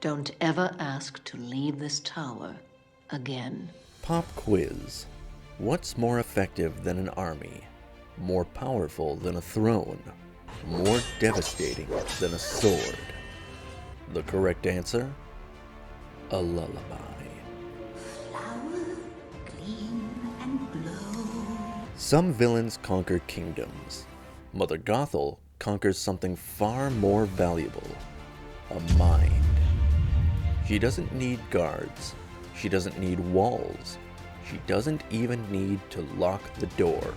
Don't ever ask to leave this tower again. Pop quiz. What's more effective than an army? More powerful than a throne? More devastating than a sword? The correct answer? A lullaby. Flower, gleam, and glow. Some villains conquer kingdoms. Mother Gothel conquers something far more valuable. A mind. She doesn't need guards. She doesn't need walls. She doesn't even need to lock the door.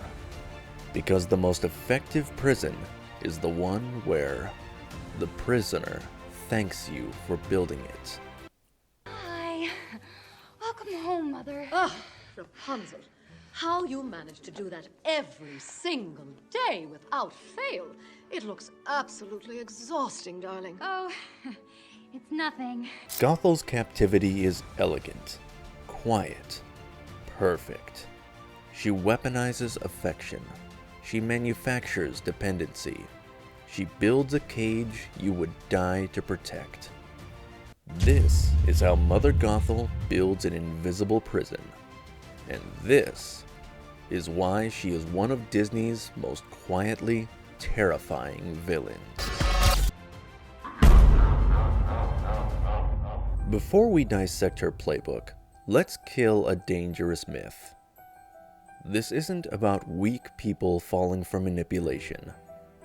Because the most effective prison is the one where the prisoner thanks you for building it. Hi. Welcome home, Mother. Ah, Rapunzel. How you manage to do that every single day without fail. It looks absolutely exhausting, darling. Oh, it's nothing. Gothel's captivity is elegant, quiet, perfect. She weaponizes affection. She manufactures dependency. She builds a cage you would die to protect. This is how Mother Gothel builds an invisible prison. And this is why she is one of Disney's most quietly terrifying villains. Before we dissect her playbook, let's kill a dangerous myth. This isn't about weak people falling for manipulation.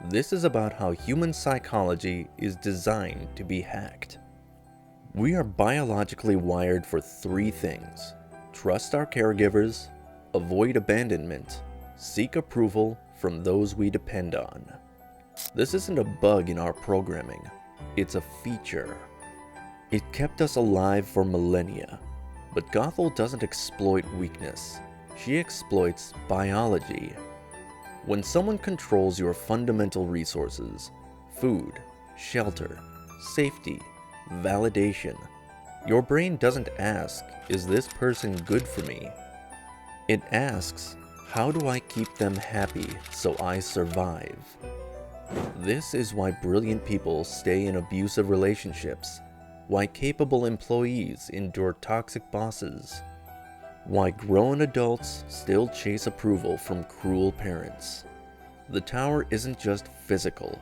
This is about how human psychology is designed to be hacked. We are biologically wired for three things: trust our caregivers, avoid abandonment, seek approval from those we depend on. This isn't a bug in our programming, it's a feature. It kept us alive for millennia, but Gothel doesn't exploit weakness, she exploits biology. When someone controls your fundamental resources, food, shelter, safety, validation, your brain doesn't ask, is this person good for me? It asks, how do I keep them happy so I survive? This is why brilliant people stay in abusive relationships, why capable employees endure toxic bosses, why grown adults still chase approval from cruel parents. The tower isn't just physical,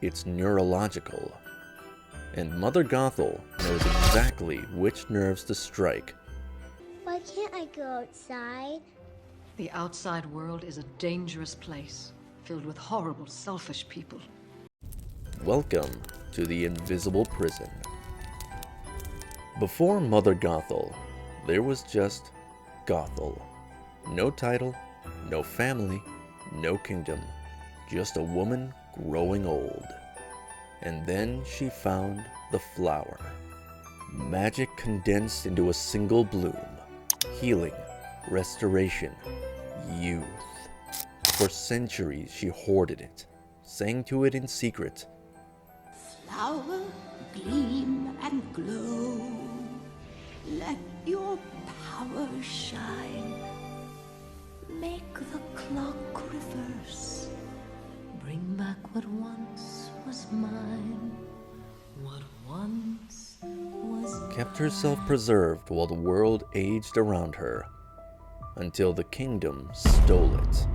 it's neurological. And Mother Gothel knows exactly which nerves to strike. Why can't I go outside? The outside world is a dangerous place, filled with horrible, selfish people. Welcome to the Invisible Prison. Before Mother Gothel, there was just Gothel. No title, no family, no kingdom, just a woman growing old. And then she found the flower. Magic condensed into a single bloom. Healing, restoration, youth. For centuries she hoarded it, sang to it in secret. Flower, gleam, and glow. Let your power shine. Make the clock reverse. Bring back what once was mine. What once was Kept herself preserved while the world aged around her, until the kingdom stole it.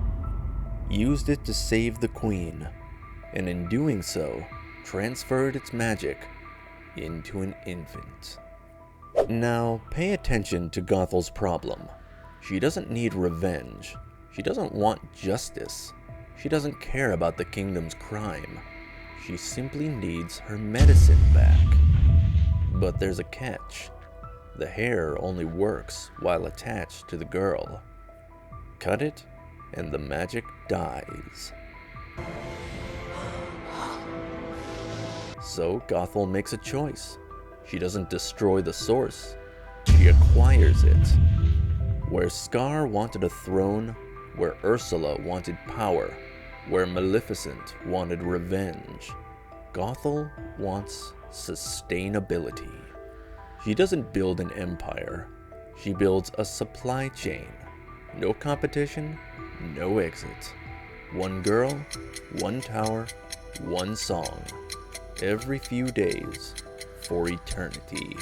Used it to save the queen, and in doing so, transferred its magic into an infant. Now, pay attention to Gothel's problem. She doesn't need revenge. She doesn't want justice. She doesn't care about the kingdom's crime. She simply needs her medicine back. But there's a catch. The hair only works while attached to the girl. Cut it, and the magic dies. So Gothel makes a choice. She doesn't destroy the source, she acquires it. Where Scar wanted a throne, where Ursula wanted power, where Maleficent wanted revenge, Gothel wants sustainability. She doesn't build an empire, she builds a supply chain. No competition, no exit. One girl, one tower, one song. Every few days, for eternity.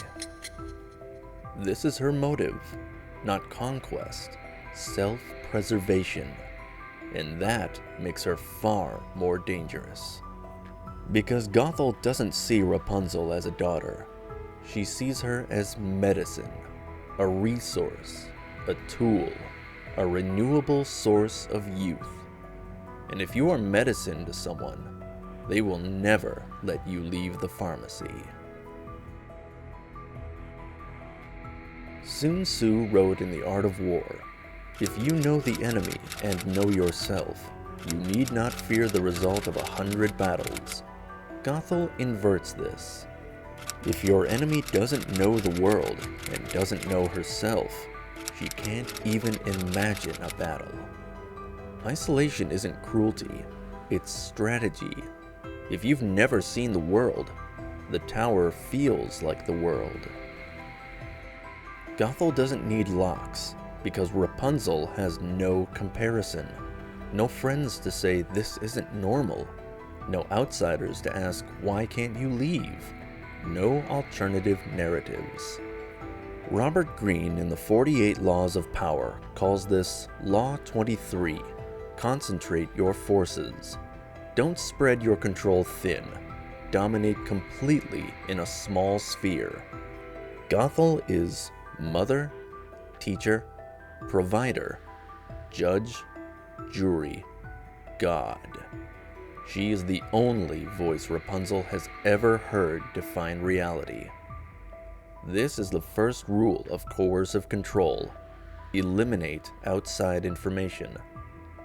This is her motive, not conquest, self-preservation, and that makes her far more dangerous. Because Gothel doesn't see Rapunzel as a daughter, she sees her as medicine, a resource, a tool, a renewable source of youth. And if you are medicine to someone, they will never let you leave the pharmacy. Sun Tzu wrote in The Art of War, "If you know the enemy and know yourself, you need not fear the result of 100 battles." Gothel inverts this. If your enemy doesn't know the world and doesn't know herself, she can't even imagine a battle. Isolation isn't cruelty, it's strategy. If you've never seen the world, the tower feels like the world. Gothel doesn't need locks, because Rapunzel has no comparison. No friends to say this isn't normal. No outsiders to ask, why can't you leave? No alternative narratives. Robert Greene in the 48 Laws of Power calls this Law 23, concentrate your forces. Don't spread your control thin. Dominate completely in a small sphere. Gothel is mother, teacher, provider, judge, jury, God. She is the only voice Rapunzel has ever heard define reality. This is the first rule of coercive control. Eliminate outside information,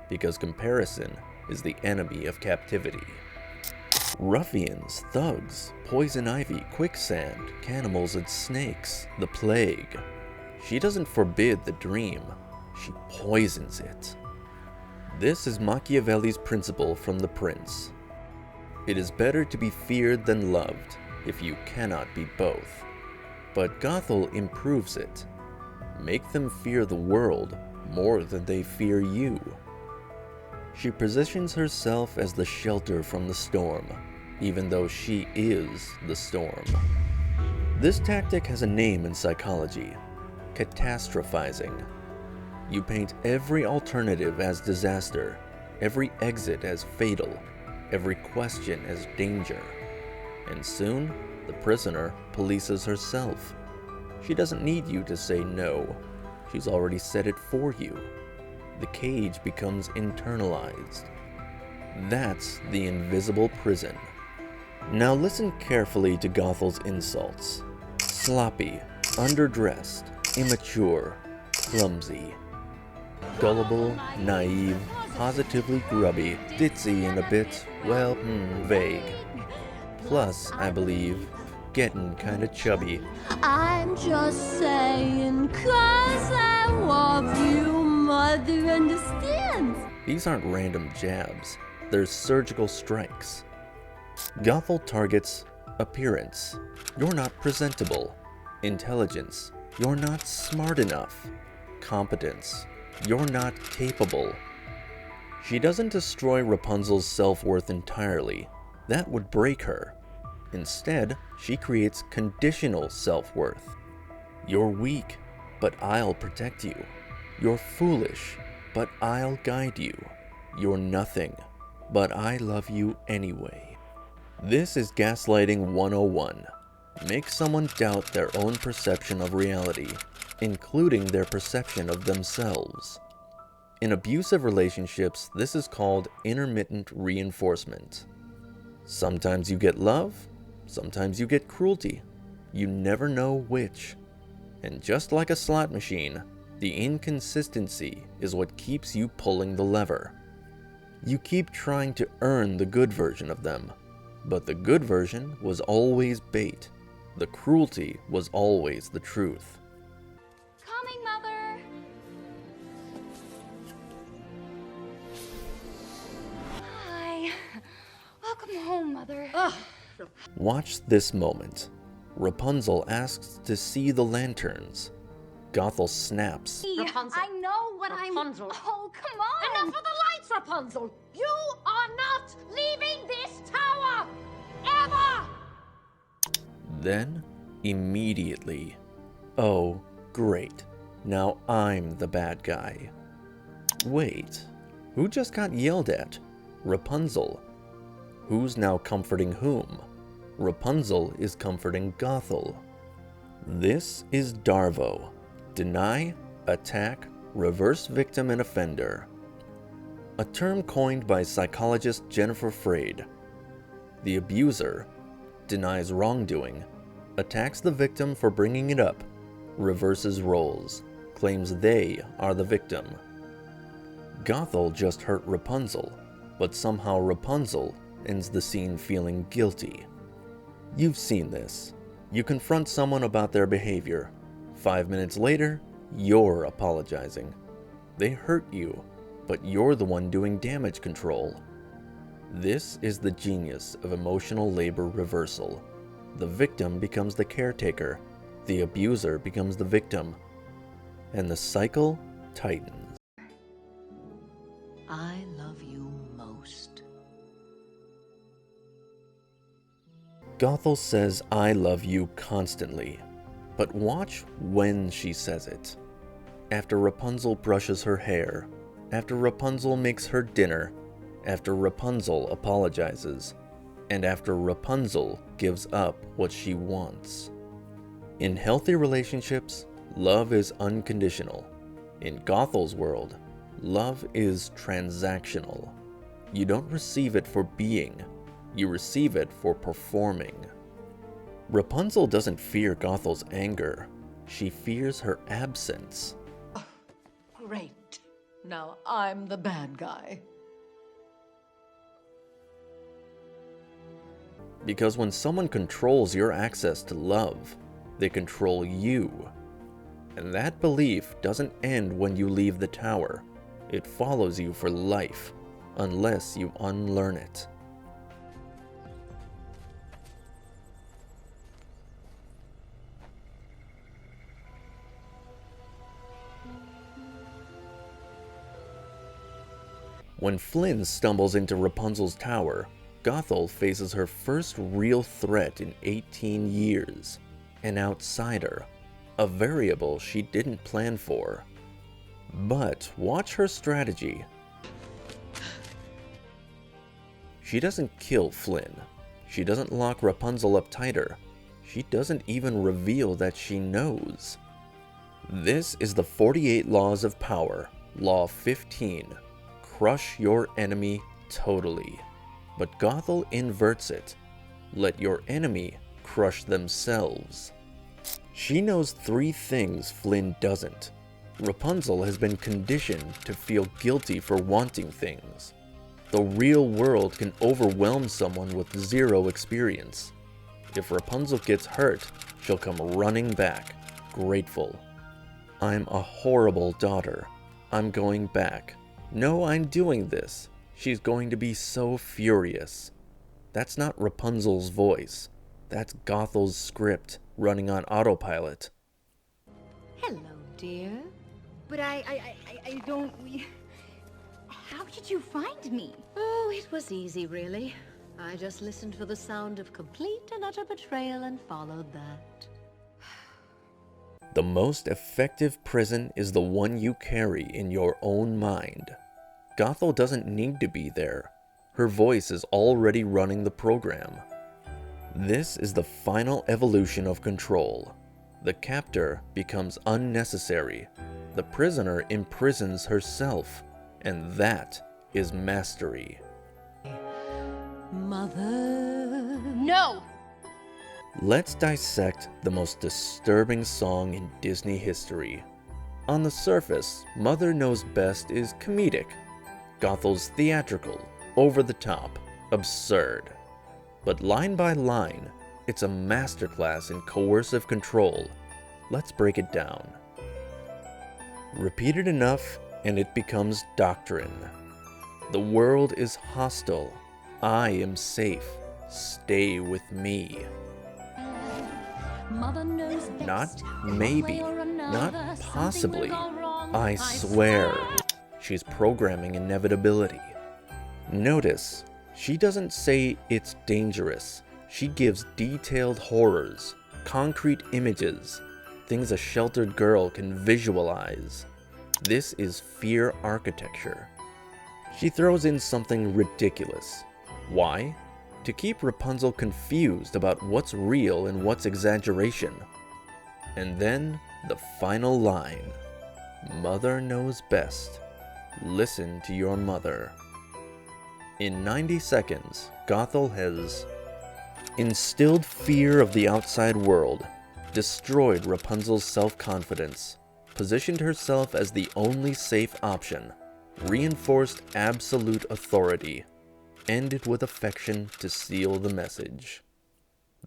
because comparison is the enemy of captivity. Ruffians, thugs, poison ivy, quicksand, cannibals and snakes, the plague. She doesn't forbid the dream, she poisons it. This is Machiavelli's principle from The Prince. It is better to be feared than loved, if you cannot be both. But Gothel improves it. Make them fear the world more than they fear you. She positions herself as the shelter from the storm, even though she is the storm. This tactic has a name in psychology: catastrophizing. You paint every alternative as disaster, every exit as fatal, every question as danger. And soon, the prisoner polices herself. She doesn't need you to say no. She's already said it for you. The cage becomes internalized. That's the invisible prison. Now listen carefully to Gothel's insults. Sloppy, underdressed, immature, clumsy. Gullible, naive, positively grubby, ditzy and a bit, well, vague. Plus, I believe, getting kinda chubby. I'm just saying, 'cause I love you, mother understands. These aren't random jabs, they're surgical strikes. Gothel targets appearance. You're not presentable. Intelligence. You're not smart enough. Competence. You're not capable. She doesn't destroy Rapunzel's self-worth entirely. That would break her. Instead, she creates conditional self-worth. You're weak, but I'll protect you. You're foolish, but I'll guide you. You're nothing, but I love you anyway. This is Gaslighting 101. Make someone doubt their own perception of reality, including their perception of themselves. In abusive relationships, this is called intermittent reinforcement. Sometimes you get love, sometimes you get cruelty. You never know which. And just like a slot machine, the inconsistency is what keeps you pulling the lever. You keep trying to earn the good version of them, but the good version was always bait. The cruelty was always the truth. Coming, Mother! Hi. Welcome home, Mother. Watch this moment. Rapunzel asks to see the lanterns. Gothel snaps. Rapunzel. I know what Rapunzel. Oh, come on! Enough of the lights, Rapunzel! You are not leaving this tower! Ever! Then, immediately, oh, great, now I'm the bad guy. Wait, who just got yelled at? Rapunzel. Who's now comforting whom? Rapunzel is comforting Gothel. This is DARVO. Deny, attack, reverse victim and offender. A term coined by psychologist Jennifer Freyd. The abuser denies wrongdoing, attacks the victim for bringing it up, reverses roles, claims they are the victim. Gothel just hurt Rapunzel, but somehow Rapunzel ends the scene feeling guilty. You've seen this. You confront someone about their behavior. 5 minutes later, you're apologizing. They hurt you, but you're the one doing damage control. This is the genius of emotional labor reversal. The victim becomes the caretaker, the abuser becomes the victim, and the cycle tightens. I love you most. Gothel says I love you constantly, but watch when she says it. After Rapunzel brushes her hair, after Rapunzel makes her dinner, after Rapunzel apologizes, and after Rapunzel gives up what she wants. In healthy relationships, love is unconditional. In Gothel's world, love is transactional. You don't receive it for being, you receive it for performing. Rapunzel doesn't fear Gothel's anger, she fears her absence. Great. Now I'm the bad guy. Because when someone controls your access to love, they control you. And that belief doesn't end when you leave the tower. It follows you for life, unless you unlearn it. When Flynn stumbles into Rapunzel's tower, Gothel faces her first real threat in 18 years. An outsider. A variable she didn't plan for. But watch her strategy. She doesn't kill Flynn. She doesn't lock Rapunzel up tighter. She doesn't even reveal that she knows. This is the 48 Laws of Power. Law 15. Crush your enemy totally. But Gothel inverts it. Let your enemy crush themselves. She knows 3 things Flynn doesn't. Rapunzel has been conditioned to feel guilty for wanting things. The real world can overwhelm someone with 0 experience. If Rapunzel gets hurt, she'll come running back, grateful. I'm a horrible daughter. I'm going back. No, I'm doing this. She's going to be so furious. That's not Rapunzel's voice. That's Gothel's script running on autopilot. Hello, dear. But I don't... How did you find me? Oh, it was easy, really. I just listened for the sound of complete and utter betrayal and followed that. The most effective prison is the one you carry in your own mind. Gothel doesn't need to be there. Her voice is already running the program. This is the final evolution of control. The captor becomes unnecessary. The prisoner imprisons herself. And that is mastery. Mother... No! Let's dissect the most disturbing song in Disney history. On the surface, Mother Knows Best is comedic. Gothel's theatrical, over the top, absurd. But line by line, it's a masterclass in coercive control. Let's break it down. Repeat it enough, and it becomes doctrine. The world is hostile. I am safe. Stay with me. Mother knows Not best. maybe, One way or not another, possibly. something will go wrong. I swear. She's programming inevitability. Notice, she doesn't say it's dangerous. She gives detailed horrors, concrete images, things a sheltered girl can visualize. This is fear architecture. She throws in something ridiculous. Why? To keep Rapunzel confused about what's real and what's exaggeration. And then, the final line. Mother knows best. Listen to your mother. In 90 seconds, Gothel has instilled fear of the outside world, destroyed Rapunzel's self-confidence, positioned herself as the only safe option, reinforced absolute authority, ended with affection to seal the message.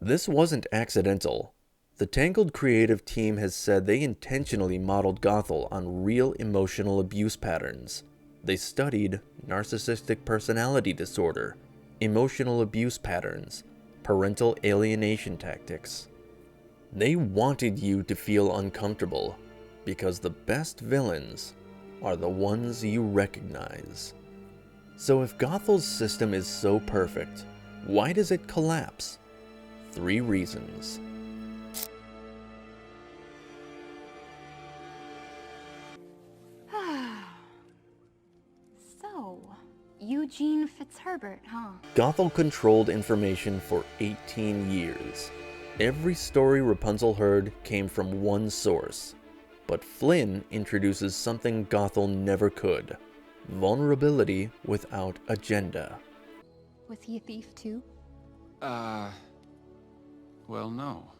This wasn't accidental. The Tangled creative team has said they intentionally modeled Gothel on real emotional abuse patterns. They studied narcissistic personality disorder, emotional abuse patterns, parental alienation tactics. They wanted you to feel uncomfortable, because the best villains are the ones you recognize. So if Gothel's system is so perfect, why does it collapse? 3 reasons. So, Eugene Fitzherbert, huh? Gothel controlled information for 18 years. Every story Rapunzel heard came from one source. But Flynn introduces something Gothel never could. Vulnerability without agenda. Was he a thief too? Well, no.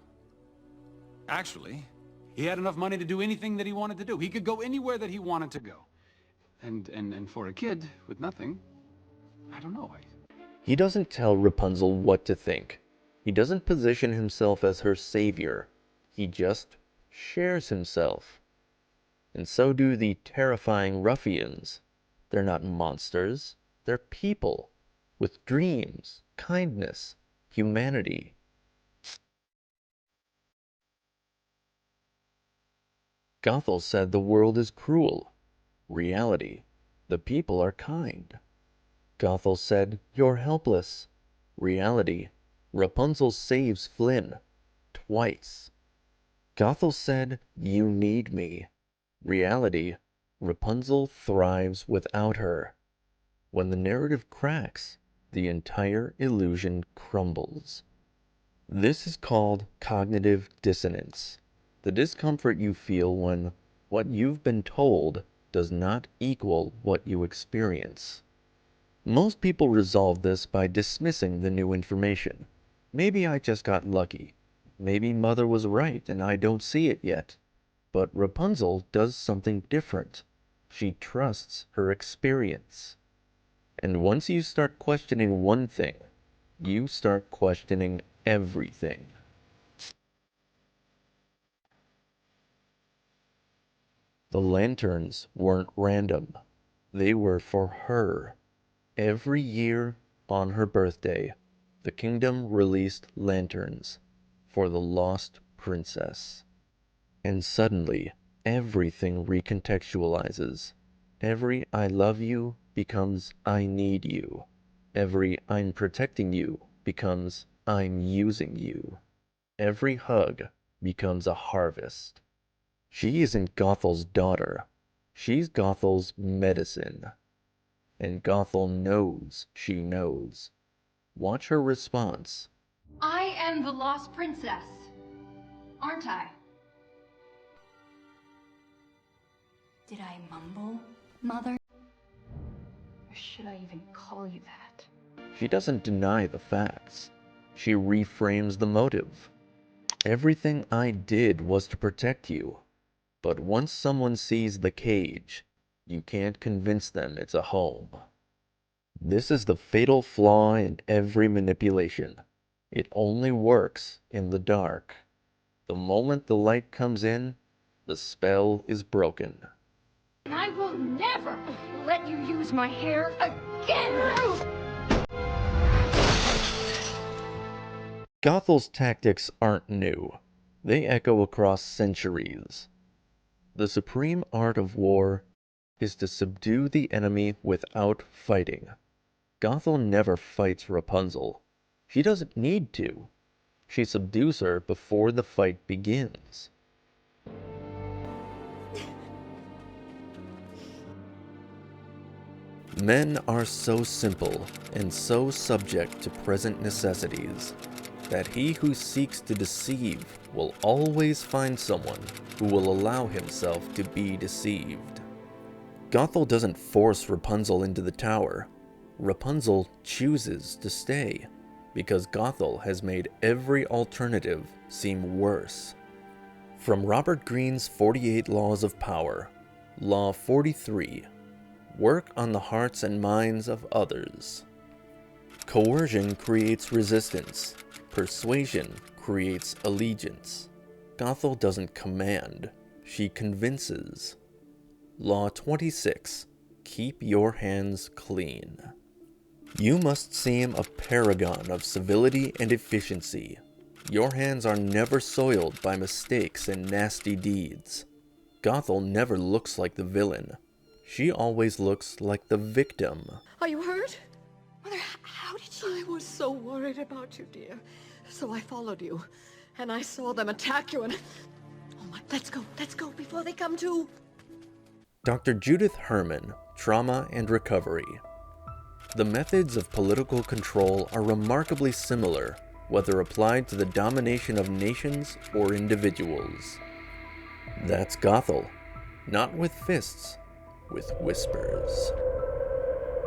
Actually, he had enough money to do anything that he wanted to do. He could go anywhere that he wanted to go. And for a kid with nothing, I don't know. He doesn't tell Rapunzel what to think. He doesn't position himself as her savior. He just shares himself. And so do the terrifying ruffians. They're not monsters. They're people with dreams, kindness, humanity. Gothel said the world is cruel. Reality, the people are kind. Gothel said you're helpless. Reality, Rapunzel saves Flynn. Twice. Gothel said you need me. Reality, Rapunzel thrives without her. When the narrative cracks, the entire illusion crumbles. This is called cognitive dissonance. The discomfort you feel when what you've been told does not equal what you experience. Most people resolve this by dismissing the new information. Maybe I just got lucky. Maybe Mother was right and I don't see it yet. But Rapunzel does something different. She trusts her experience. And once you start questioning one thing, you start questioning everything. The lanterns weren't random. They were for her. Every year on her birthday, the kingdom released lanterns for the lost princess. And suddenly, everything recontextualizes. Every I love you becomes I need you. Every I'm protecting you becomes I'm using you. Every hug becomes a harvest. She isn't Gothel's daughter. She's Gothel's medicine. And Gothel knows she knows. Watch her response. I am the lost princess, aren't I? Did I mumble, Mother? Or should I even call you that? She doesn't deny the facts. She reframes the motive. Everything I did was to protect you. But once someone sees the cage, you can't convince them it's a home. This is the fatal flaw in every manipulation. It only works in the dark. The moment the light comes in, the spell is broken. And I will never let you use my hair again! Gothel's tactics aren't new. They echo across centuries. The supreme art of war is to subdue the enemy without fighting. Gothel never fights Rapunzel. She doesn't need to. She subdues her before the fight begins. Men are so simple and so subject to present necessities that he who seeks to deceive will always find someone who will allow himself to be deceived. Gothel doesn't force Rapunzel into the tower. Rapunzel chooses to stay, because Gothel has made every alternative seem worse. From Robert Greene's 48 Laws of Power, Law 43, work on the hearts and minds of others. Coercion creates resistance. Persuasion creates allegiance. Gothel doesn't command, she convinces. Law 26, keep your hands clean. You must seem a paragon of civility and efficiency. Your hands are never soiled by mistakes and nasty deeds. Gothel never looks like the villain. She always looks like the victim. Are you hurt? Mother, how did you... I was so worried about you, dear. So I followed you. And I saw them attack you and... Oh my, let's go before they come to... Dr. Judith Herman, Trauma and Recovery. The methods of political control are remarkably similar, whether applied to the domination of nations or individuals. That's Gothel. Not with fists, with whispers.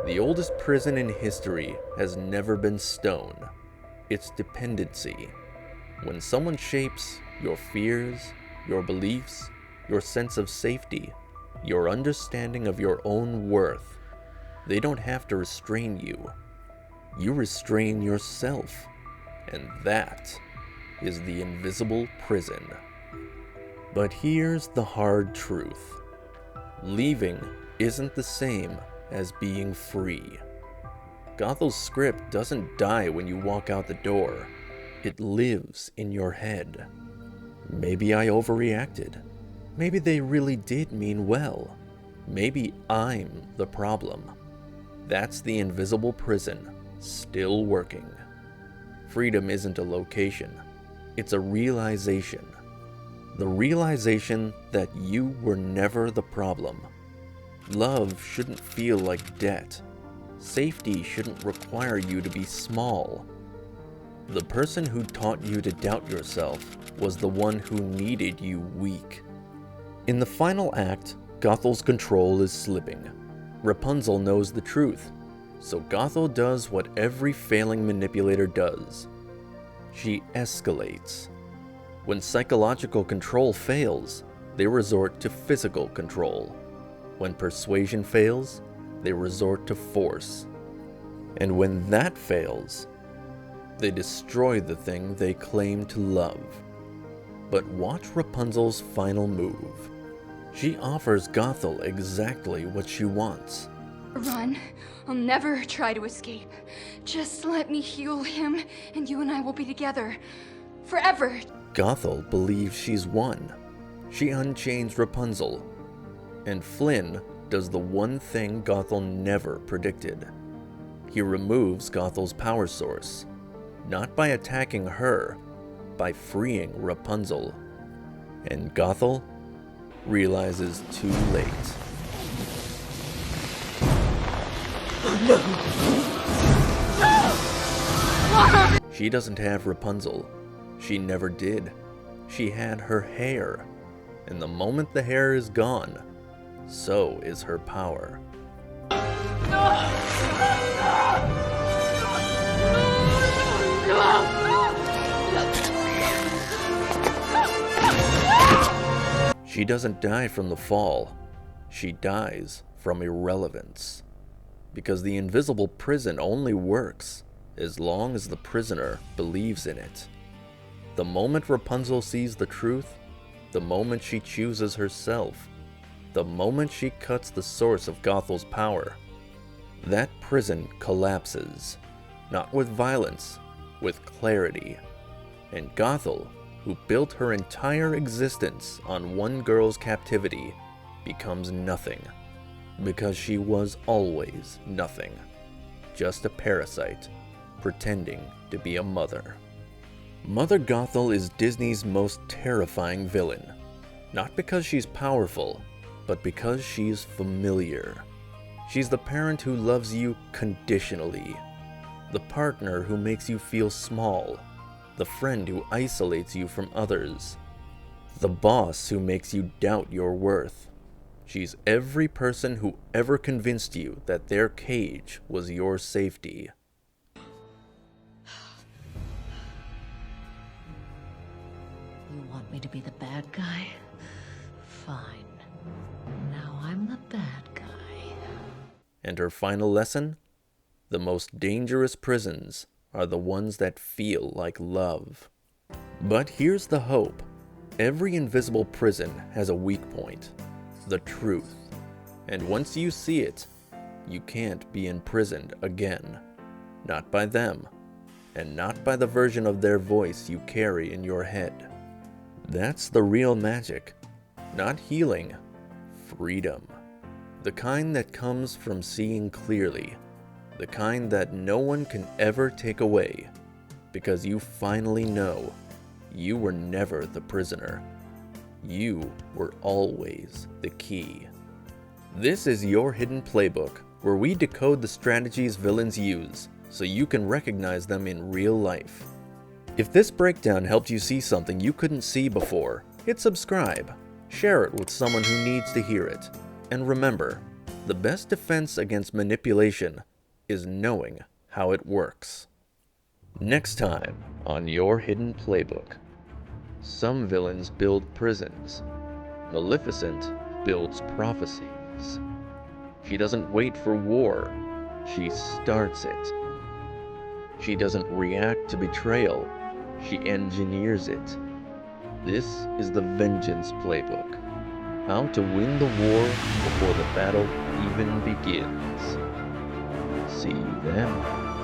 The oldest prison in history has never been stone. It's dependency. When someone shapes your fears, your beliefs, your sense of safety, your understanding of your own worth, they don't have to restrain you. You restrain yourself. And that is the invisible prison. But here's the hard truth. Leaving isn't the same as being free. Gothel's script doesn't die when you walk out the door. It lives in your head. Maybe I overreacted. Maybe they really did mean well. Maybe I'm the problem. That's the invisible prison, still working. Freedom isn't a location. It's a realization. The realization that you were never the problem. Love shouldn't feel like debt. Safety shouldn't require you to be small. The person who taught you to doubt yourself was the one who needed you weak. In the final act, Gothel's control is slipping. Rapunzel knows the truth, so Gothel does what every failing manipulator does. She escalates. When psychological control fails, they resort to physical control. When persuasion fails, they resort to force. And when that fails, they destroy the thing they claim to love. But watch Rapunzel's final move. She offers Gothel exactly what she wants. Run. I'll never try to escape. Just let me heal him, and you and I will be together. Forever. Gothel believes she's won. She unchains Rapunzel. And Flynn does the one thing Gothel never predicted. He removes Gothel's power source. Not by attacking her, by freeing Rapunzel. And Gothel realizes too late. She doesn't have Rapunzel. She never did. She had her hair. And the moment the hair is gone, so is her power. She doesn't die from the fall. She dies from irrelevance. Because the invisible prison only works as long as the prisoner believes in it. The moment Rapunzel sees the truth, the moment she chooses herself, the moment she cuts the source of Gothel's power, that prison collapses. Not with violence, with clarity. And Gothel, who built her entire existence on one girl's captivity, becomes nothing. Because she was always nothing. Just a parasite pretending to be a mother. Mother Gothel is Disney's most terrifying villain, not because she's powerful, but because she's familiar. She's the parent who loves you conditionally, the partner who makes you feel small, the friend who isolates you from others, the boss who makes you doubt your worth. She's every person who ever convinced you that their cage was your safety. You want me to be the bad guy? Fine. Now I'm the bad guy. And her final lesson? The most dangerous prisons are the ones that feel like love. But here's the hope. Every invisible prison has a weak point, the truth. And once you see it, you can't be imprisoned again. Not by them, and not by the version of their voice you carry in your head. That's the real magic. Not healing, freedom. The kind that comes from seeing clearly. The kind that no one can ever take away. Because you finally know you were never the prisoner. You were always the key. This is your hidden playbook, where we decode the strategies villains use, so you can recognize them in real life. If this breakdown helped you see something you couldn't see before, hit subscribe. Share it with someone who needs to hear it. And remember, the best defense against manipulation is knowing how it works. Next time on Your Hidden Playbook. Some villains build prisons. Maleficent builds prophecies. She doesn't wait for war, she starts it. She doesn't react to betrayal, she engineers it. This is the Vengeance Playbook. How to win the war before the battle even begins. See you then.